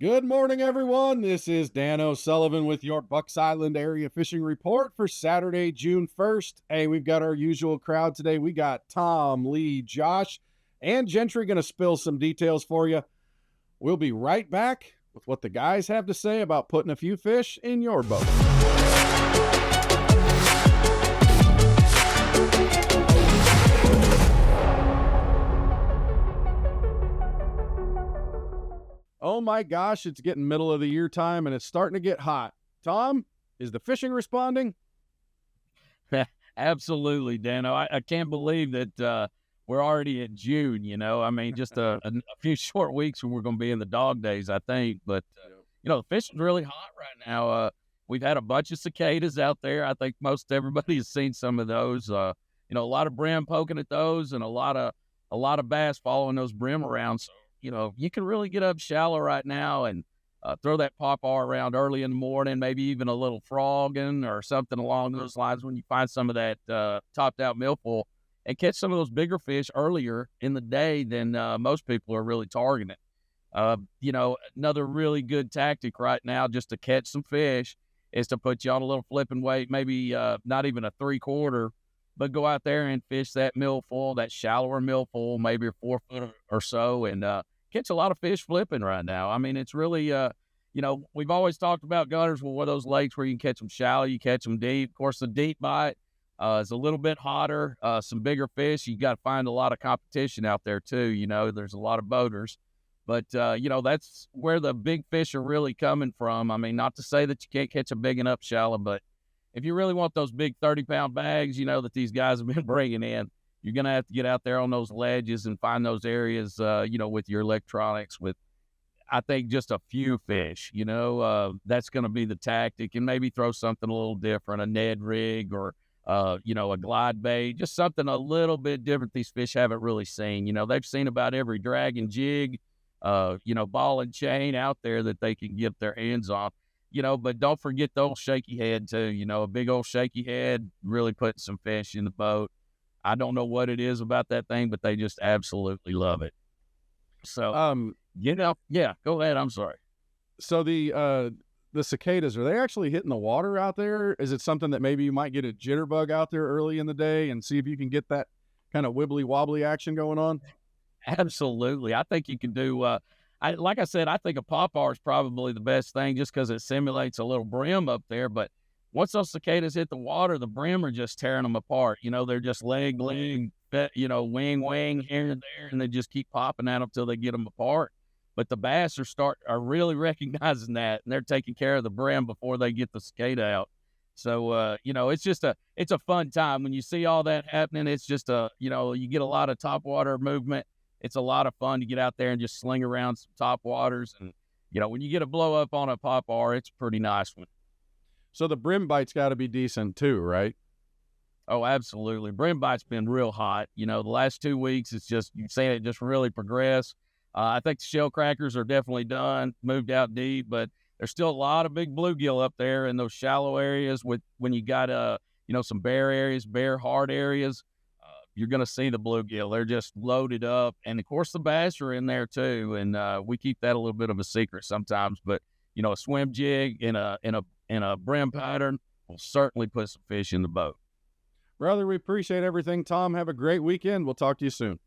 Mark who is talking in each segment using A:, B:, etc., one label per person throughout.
A: Good morning, everyone. This is Dan O'Sullivan with your Bucks Island area fishing report for Saturday, June 1st. Hey, we've got our usual crowd today. We got Tom, Lee, Josh, and Gentry going to spill some details for you. We'll be right back with what the guys have to say about putting a few fish in your boat. Oh my gosh, it's getting middle of the year time and it's starting to get hot. Tom, is the fishing responding?
B: Absolutely, Dano. I can't believe that we're already in June. I mean, just a few short weeks when we're going to be in the dog days, I think. But the fishing's really hot right now. We've had a bunch of cicadas out there. I think most everybody has seen some of those. A lot of brim poking at those, and a lot of bass following those brim around. So you can really get up shallow right now and throw that pawpaw around early in the morning, maybe even a little frogging or something along those lines when you find some of that topped out milfoil, and catch some of those bigger fish earlier in the day than most people are really targeting. Another really good tactic right now just to catch some fish is to put you on a little flipping weight, maybe not even a 3/4, but go out there and fish that milfoil, that shallower milfoil, maybe a 4 foot or so, and catch a lot of fish flipping right now. I mean, it's really, we've always talked about Guntersville, one of those lakes where you can catch them shallow, you catch them deep. Of course, the deep bite is a little bit hotter, some bigger fish. You got to find a lot of competition out there too. There's a lot of boaters, but that's where the big fish are really coming from. I mean, not to say that you can't catch a big enough shallow, but if you really want those big 30-pound bags, that these guys have been bringing in, you're going to have to get out there on those ledges and find those areas, with your electronics with, I think, just a few fish. That's going to be the tactic, and maybe throw something a little different, a Ned rig or, a glide bait, just something a little bit different these fish haven't really seen. They've seen about every drag and jig, ball and chain out there that they can get their hands on. But don't forget the old shaky head too. A big old shaky head really putting some fish in the boat. I don't know what it is about that thing, but they just absolutely love it. So, yeah, go ahead. I'm sorry.
A: So the cicadas, are they actually hitting the water out there? Is it something that maybe you might get a jitterbug out there early in the day and see if you can get that kind of wibbly wobbly action going on?
B: Absolutely. I think you can do, like I said, I think a pawpaw is probably the best thing just because it simulates a little brim up there. But once those cicadas hit the water, the brim are just tearing them apart. They're just leg, wing here and there, and they just keep popping at them till they get them apart. But the bass are really recognizing that, and they're taking care of the brim before they get the cicada out. So, it's a fun time when you see all that happening. It's just you get a lot of topwater movement. It's a lot of fun to get out there and just sling around some topwaters. And, when you get a blow up on a pawpaw, it's a pretty nice one.
A: So the brim bite's got to be decent too, right?
B: Oh, absolutely. Brim bite's been real hot. The last 2 weeks, you've seen it just really progress. I think the shell crackers are definitely done, moved out deep, but there's still a lot of big bluegill up there in those shallow areas when you got, some bare hard areas. You're going to see the bluegill. They're just loaded up. And of course the bass are in there too. And, we keep that a little bit of a secret sometimes, but a swim jig in a brim pattern will certainly put some fish in the boat.
A: Brother, we appreciate everything. Tom, have a great weekend. We'll talk to you soon.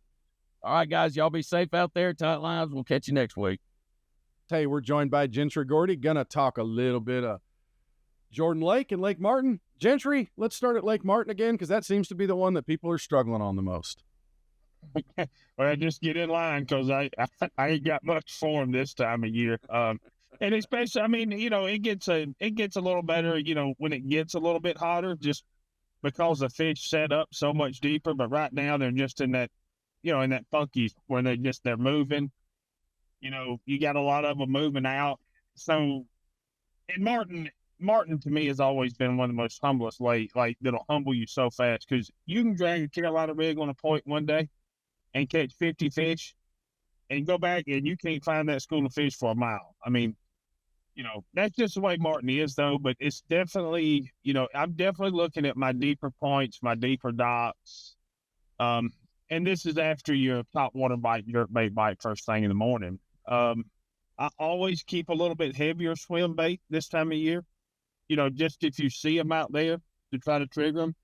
B: All right, guys, y'all be safe out there. Tight lines. We'll catch you next week.
A: Hey, we're joined by Gentry Gordy. Gonna talk a little bit of Jordan Lake and Lake Martin. Gentry, let's start at Lake Martin again, because that seems to be the one that people are struggling on the most.
C: Well, just get in line, because I ain't got much for them this time of year. And especially, I mean, it gets a little better, when it gets a little bit hotter, just because the fish set up so much deeper. But right now they're just in that, in that funky where they're moving. You got a lot of them moving out. So, and Martin to me has always been one of the most humblest like that'll humble you so fast, because you can drag a Carolina rig on a point one day and catch 50 fish and go back and you can't find that school of fish for a mile. I mean, that's just the way Martin is though, but it's definitely, I'm definitely looking at my deeper points, my deeper docks. And this is after your top water bite, jerkbait bite first thing in the morning. I always keep a little bit heavier swim bait this time of year. Just if you see them out there to try to trigger them.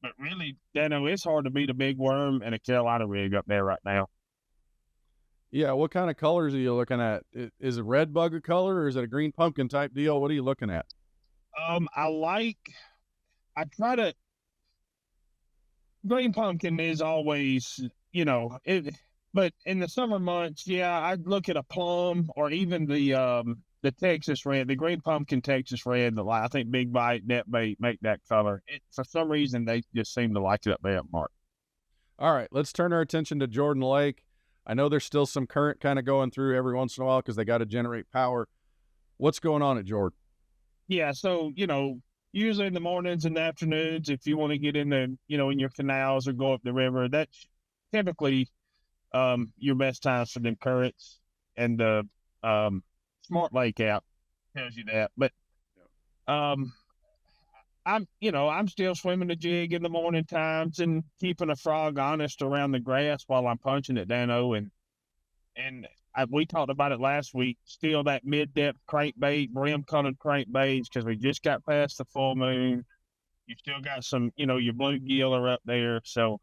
C: But really, Dano, it's hard to beat a big worm and a Carolina rig up there right now.
A: Yeah, what kind of colors are you looking at? Is it red bug a color, or is it a green pumpkin type deal? What are you looking at?
C: I try to, green pumpkin is always, but in the summer months, yeah, I'd look at a plum or even the Texas red, the green pumpkin Texas red. I think Big Bite, Net Bait make that color. For some reason, they just seem to like it up there, Mark.
A: All right, let's turn our attention to Jordan Lake. I know there's still some current kind of going through every once in a while because they got to generate power. What's going on at Jordan?
C: Yeah, so, usually in the mornings and afternoons, if you want to get in the, in your canals or go up the river, that's typically your best times for them currents. And the Smart Lake app tells you that. But I'm still swimming the jig in the morning times and keeping a frog honest around the grass while I'm punching it, Dano. We talked about it last week. Still that mid-depth crankbait, brim-colored crankbaits, because we just got past the full moon. You still got some, your bluegill are up there. So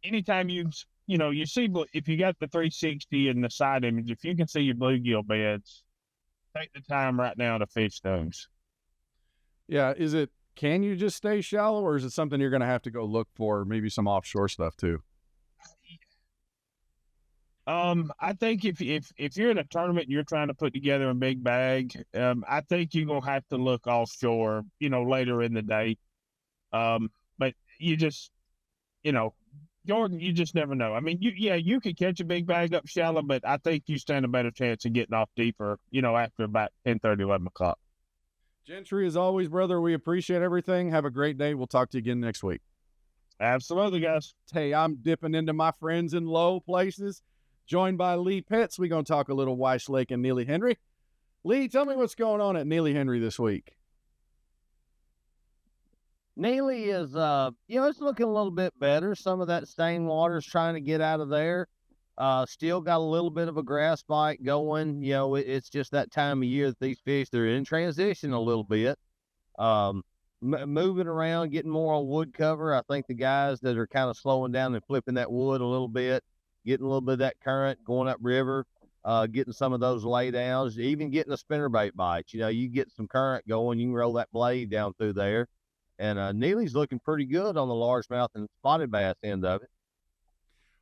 C: anytime you see, if you got the 360 and the side image, if you can see your bluegill beds, take the time right now to fish those.
A: Yeah, can you just stay shallow, or is it something you're going to have to go look for, maybe some offshore stuff too?
C: I think if you're in a tournament and you're trying to put together a big bag, I think you're gonna have to look offshore, later in the day. But you just, Jordan, you just never know. I mean, you could catch a big bag up shallow, but I think you stand a better chance of getting off deeper, after about 10:30, 11 o'clock.
A: Gentry, as always, brother, we appreciate everything. Have a great day. We'll talk to you again next week.
C: Absolutely, guys.
A: Hey, I'm dipping into my friends in low places. Joined by Lee Pitts, we're going to talk a little Weiss Lake and Neely Henry. Lee, tell me what's going on at Neely Henry this week.
D: Neely is, it's looking a little bit better. Some of that stained water is trying to get out of there. Still got a little bit of a grass bite going. It's just that time of year that these fish, they're in transition a little bit. Moving around, getting more on wood cover. I think the guys that are kind of slowing down and flipping that wood a little bit, getting a little bit of that current going up river, getting some of those lay downs, even getting a spinnerbait bite. You get some current going, you can roll that blade down through there. And Neely's looking pretty good on the largemouth and spotted bass end of it.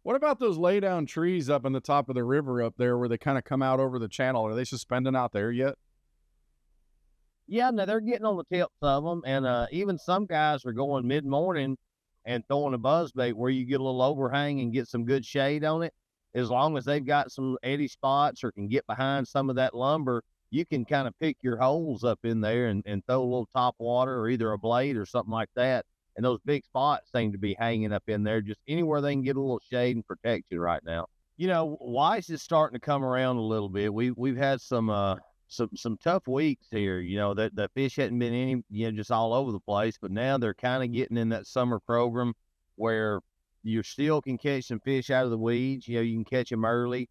A: What about those lay down trees up on the top of the river up there where they kind of come out over the channel? Are they suspending out there yet?
D: Yeah, no, they're getting on the tips of them. And even some guys are going mid-morning and throwing a buzzbait where you get a little overhang and get some good shade on it. As long as they've got some eddy spots or can get behind some of that lumber, you can kind of pick your holes up in there and throw a little top water or either a blade or something like that. And those big spots seem to be hanging up in there, just anywhere they can get a little shade and protection right now. Weiss is starting to come around a little bit. We've had some tough weeks here. That the fish hadn't been any, just all over the place, but now they're kind of getting in that summer program where you still can catch some fish out of the weeds. You can catch them early.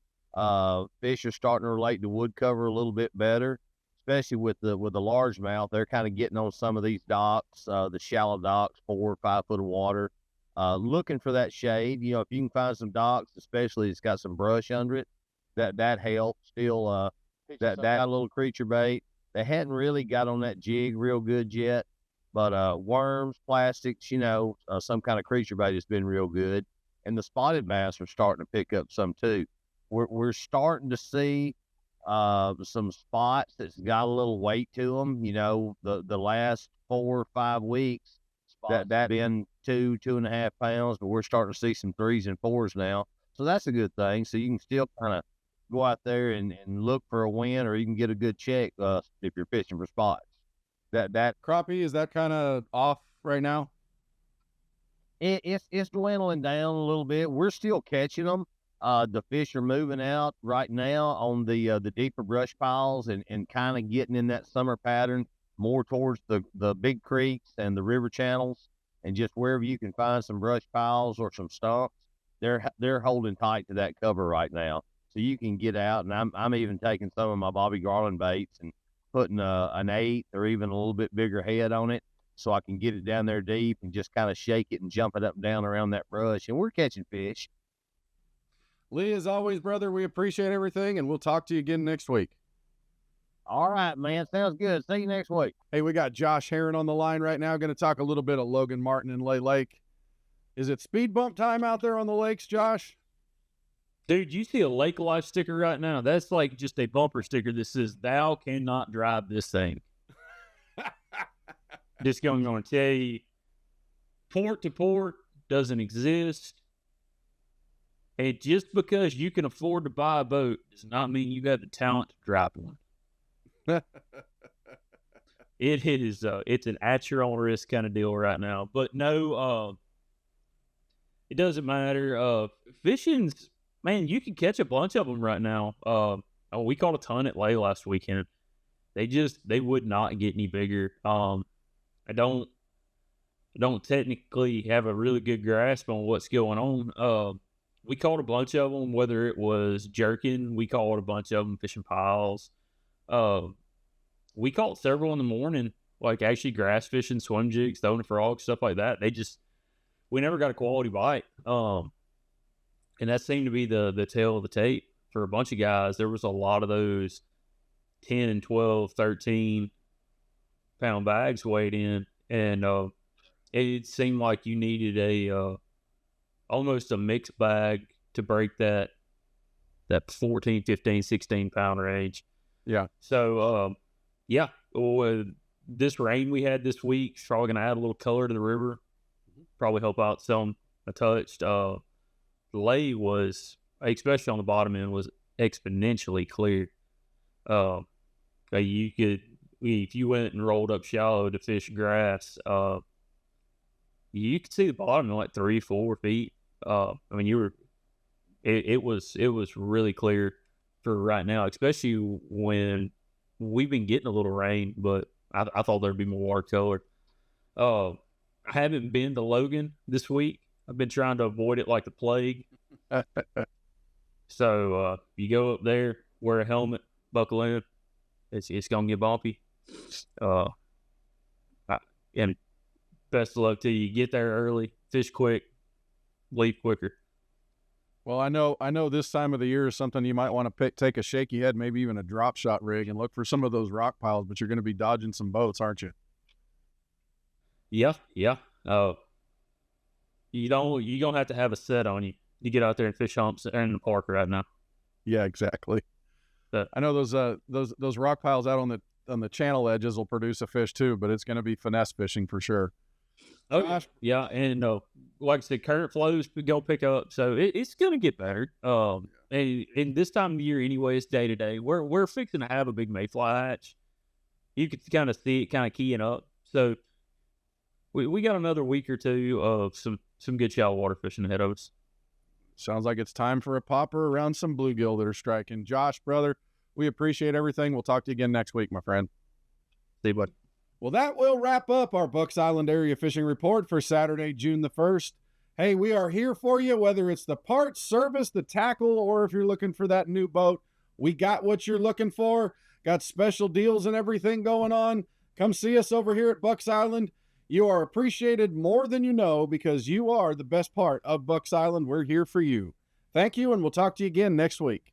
D: Fish are starting to relate to wood cover a little bit better, especially with the largemouth. They're kind of getting on some of these docks, the shallow docks, 4 or 5 foot of water, looking for that shade. If you can find some docks, especially it's got some brush under it, that helps. Still, that little creature bait. They hadn't really got on that jig real good yet, but worms, plastics, some kind of creature bait has been real good, and the spotted bass are starting to pick up some too. We're starting to see some spots that's got a little weight to them. The last 4 or 5 weeks that been 2.5 pounds, but we're starting to see some 3s and 4s now. So that's a good thing. So you can still kind of go out there and look for a win, or you can get a good check if you're fishing for spots. That
A: crappie, is that kind of off right now?
D: It's dwindling down a little bit. We're still catching them. The fish are moving out right now on the deeper brush piles and kind of getting in that summer pattern more towards the big creeks and the river channels, and just wherever you can find some brush piles or some stumps, they're holding tight to that cover right now. so you can get out. And I'm even taking some of my Bobby Garland baits and putting an 8 or even a little bit bigger head on it, so I can get it down there deep and just kind of shake it and jump it up and down around that brush. And we're catching fish.
A: Lee, as always, brother, we appreciate everything, and we'll talk to you again next week.
D: All right, man. Sounds good. See you next week.
A: Hey, we got Josh Heron on the line right now. Going to talk a little bit of Logan Martin and Lay Lake. Is it speed bump time out there on the lakes, Josh?
E: Dude, you see a Lake Life sticker right now? That's like just a bumper sticker that says, "Thou cannot drive this thing." Just going to tell you, port to port doesn't exist. And just because you can afford to buy a boat does not mean you have the talent to drive one. It's an at your own risk kind of deal right now. But no, it doesn't matter. Fishing's, man, you can catch a bunch of them right now. We caught a ton at Lay last weekend. They would not get any bigger. I don't technically have a really good grasp on what's going on. We caught a bunch of them, whether it was jerking, we caught a bunch of them fishing piles. We caught several in the morning, like actually grass fishing, swim jigs, throwing frogs, stuff like that. We never got a quality bite. And that seemed to be the tail of the tape for a bunch of guys. There was a lot of those 10 and 12, 13 pound bags weighed in. And it seemed like you needed almost a mixed bag to break that 14, 15, 16 pound range.
A: Yeah.
E: So, this rain we had this week is probably going to add a little color to the river. Probably help out some a touch. The lay was, especially on the bottom end, was exponentially clear. You could, if you went and rolled up shallow to fish grass, you could see the bottom in like 3-4 feet. It was really clear for right now, especially when we've been getting a little rain, but I thought there'd be more watercolor. I haven't been to Logan this week. I've been trying to avoid it like the plague. So you go up there, wear a helmet, buckle in. It's gonna get bumpy. And best of luck to you. Get there early, fish quick, leave quicker.
A: Well, I know this time of the year is something you might want to take a shaky head, maybe even a drop shot rig, and look for some of those rock piles, but you're going to be dodging some boats, aren't you?
E: Yeah. You don't have to have a set on you. You get out there and fish humps in the park right now.
A: Yeah, exactly.
E: But
A: I know those rock piles out on the channel edges will produce a fish too, but it's going to be finesse fishing for sure.
E: Oh, gosh. Yeah, and like I said, current flows go pick up, so it's going to get better. And this time of year, anyway, it's day to day. We're fixing to have a big mayfly hatch. You can kind of see it kind of keying up. So we got another week or two of some good shallow water fishing ahead of us.
A: Sounds like it's time for a popper around some bluegill that are striking. Josh, brother, we appreciate everything. We'll talk to you again next week, my friend.
E: See you, bud.
A: Well, that will wrap up our Bucks Island Area Fishing Report for Saturday, June the 1st. Hey, we are here for you, whether it's the parts, service, the tackle, or if you're looking for that new boat. We got what you're looking for. Got special deals and everything going on. Come see us over here at Bucks Island. You are appreciated more than you know because you are the best part of Bucks Island. We're here for you. Thank you, and we'll talk to you again next week.